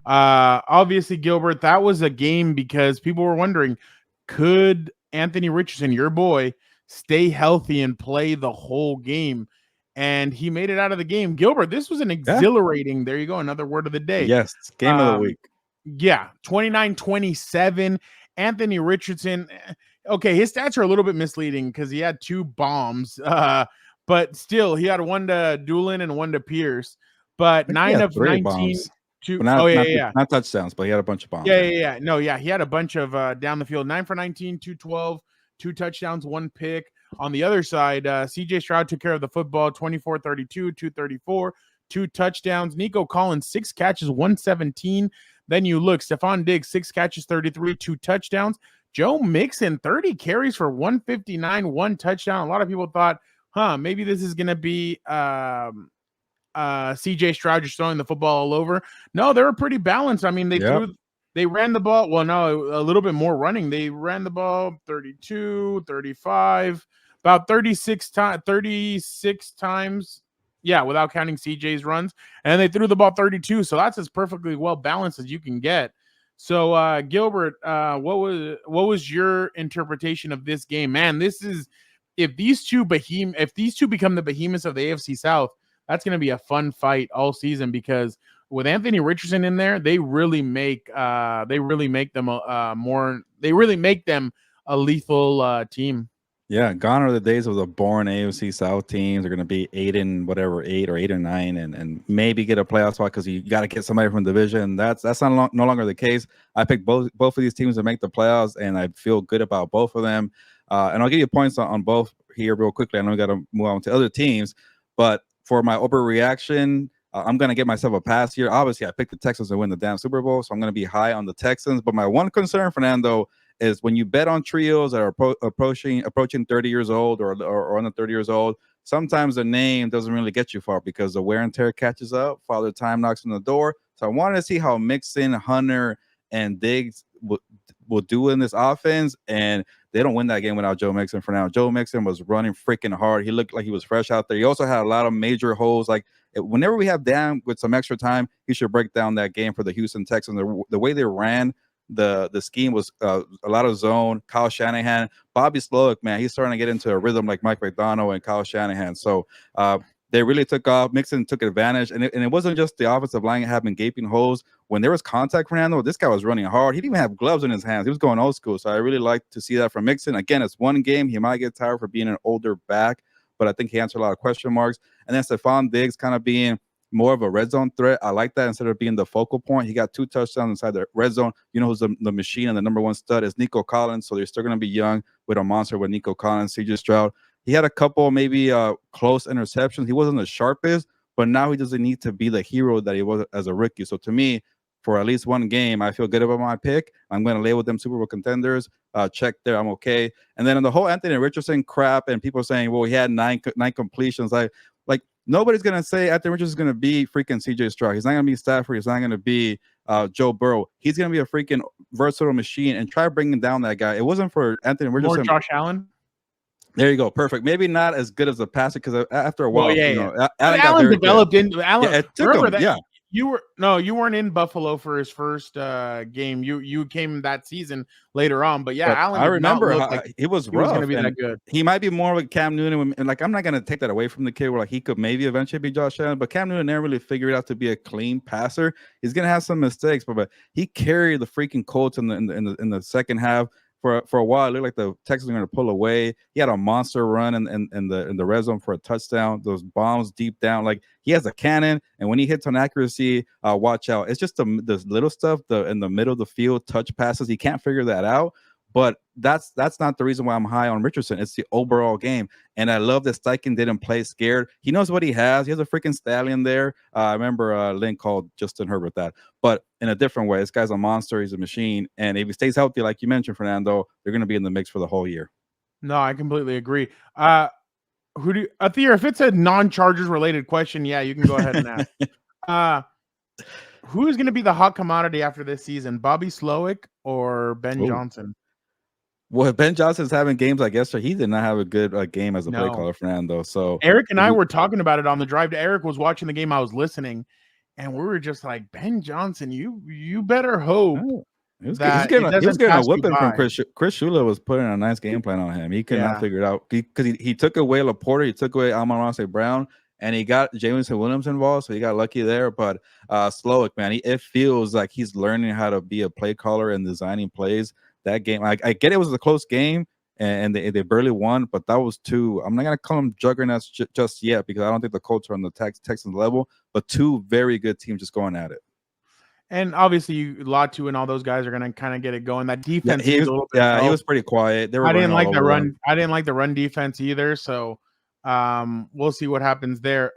Obviously, Gilbert, that was a game because people were wondering, could Anthony Richardson, your boy, stay healthy and play the whole game? And he made it out of the game. Gilbert, this was an exhilarating, there you go, another word of the day. Yes, game of the week. Yeah, 29-27. Anthony Richardson, okay, his stats are a little bit misleading because he had 2 bombs, but still, he had one to Doolin and one to Pierce. But 9 of 19. Bombs. Not not touchdowns, but he had a bunch of bombs. Yeah. No, yeah, he had a bunch of down the field. 9 for 19, 212, 2 touchdowns, 1 pick. On the other side, CJ Stroud took care of the football, 24-32, 234, 2 touchdowns. Nico Collins, 6 catches, 117. Then you look, Stephon Diggs, 6 catches, 33, 2 touchdowns. Joe Mixon, 30 carries for 159, 1 touchdown. A lot of people thought, maybe this is going to be CJ Stroud just throwing the football all over. No, they were pretty balanced. I mean, they ran the ball. Well, no, a little bit more running. They ran the ball 32, 35, about 36 times. Yeah, without counting CJ's runs. And they threw the ball 32. So that's as perfectly well balanced as you can get. So Gilbert, what was your interpretation of this game? Man, this is if these two become the behemoths of the AFC South, that's going to be a fun fight all season because with Anthony Richardson in there, they really make them a lethal team. Yeah, gone are the days of the born AFC South teams. They're going to be 8 or 8 or 9 and maybe get a playoff spot because you got to get somebody from the division. That's no longer the case. I picked both of these teams to make the playoffs, and I feel good about both of them. And I'll give you points on both here real quickly. I know we got to move on to other teams, but for my overreaction, I'm going to give myself a pass here. Obviously, I picked the Texans to win the damn Super Bowl, so I'm going to be high on the Texans. But my one concern, Fernando, is when you bet on trios that are approaching 30 years old or under 30 years old, sometimes the name doesn't really get you far because the wear and tear catches up, Father Time knocks on the door. So I wanted to see how Mixon, Hunter, and Diggs will do in this offense, and they don't win that game without Joe Mixon for now. Joe Mixon was running freaking hard. He looked like he was fresh out there. He also had a lot of major holes. Like whenever we have Dan with some extra time, he should break down that game for the Houston Texans. The way they ran the scheme was a lot of zone. Kyle Shanahan, Bobby Slowick, man, he's starting to get into a rhythm like Mike McDonald and Kyle Shanahan. So they really took off. Mixon took advantage, and it wasn't just the offensive line having gaping holes. When there was contact, Fernando, this guy was running hard. He didn't even have gloves in his hands. He was going old school. So I really like to see that from Mixon. Again, it's one game. He might get tired for being an older back, but I think he answered a lot of question marks. And then Stephon Diggs kind of being more of a red zone threat. I like that instead of being the focal point. He got 2 touchdowns inside the red zone. You know who's the machine and the number 1 stud is Nico Collins. So they're still going to be young with a monster with Nico Collins, CJ Stroud. He had a couple maybe close interceptions. He wasn't the sharpest, but now he doesn't need to be the hero that he was as a rookie. So to me, for at least one game, I feel good about my pick. I'm going to lay with them Super Bowl contenders. Check there. I'm okay. And then in the whole Anthony Richardson crap and people saying, well, he had nine completions. Like nobody's going to say Anthony Richardson is going to be freaking CJ Stroud. He's not going to be Stafford. He's not going to be Joe Burrow. He's going to be a freaking versatile machine, and try bringing down that guy. It wasn't for Anthony Richardson. More Josh Allen. There you go. Perfect. Maybe not as good as the passer because after a while, Allen developed into Allen. Yeah, it took him. That, you weren't in Buffalo for his first game. You came that season later on, but Allen. I remember he was rough. Going to be that good. He might be more like Cam Newton, and like I'm not going to take that away from the kid. Where like he could maybe eventually be Josh Allen, but Cam Newton never really figured out to be a clean passer. He's going to have some mistakes, but he carried the freaking Colts in the second half. For a while, it looked like the Texans were going to pull away. He had a monster run in the red zone for a touchdown. Those bombs deep down, like he has a cannon, and when he hits on accuracy, watch out. It's just the little stuff, in the middle of the field touch passes. He can't figure that out. But that's not the reason why I'm high on Richardson. It's the overall game. And I love that Steichen didn't play scared. He knows what he has. He has a freaking stallion there. I remember Lynn called Justin Herbert that. But in a different way, this guy's a monster. He's a machine. And if he stays healthy, like you mentioned, Fernando, they're going to be in the mix for the whole year. No, I completely agree. Athir, if it's a non-Chargers related question, you can go ahead and ask. Who is going to be the hot commodity after this season? Bobby Slowick or Ben Johnson? Well, Ben Johnson's having games like yesterday. He did not have a good game as a play No. caller, Fernando. So Eric and I were talking about it on the drive to. Eric was watching the game. I was listening, and we were just like, Ben Johnson, you better hope he was that it getting doesn't a pass you whipping from by. Chris Shula was putting a nice game plan on him. He could not Yeah. figure it out because he took away Laporta, he took away Amon-Ra St. Brown, and he got Jameson Williams involved, so he got lucky there. But Slowick, man, it feels like he's learning how to be a play caller and designing plays. That game, I get it was a close game, and they barely won, but that was two. I'm not gonna call them juggernauts just yet because I don't think the Colts are on the Texans level, but two very good teams just going at it. And obviously, Latu and all those guys are gonna kind of get it going. That defense, he was pretty quiet. They were. I didn't like the run. I didn't like the run defense either. So, we'll see what happens there.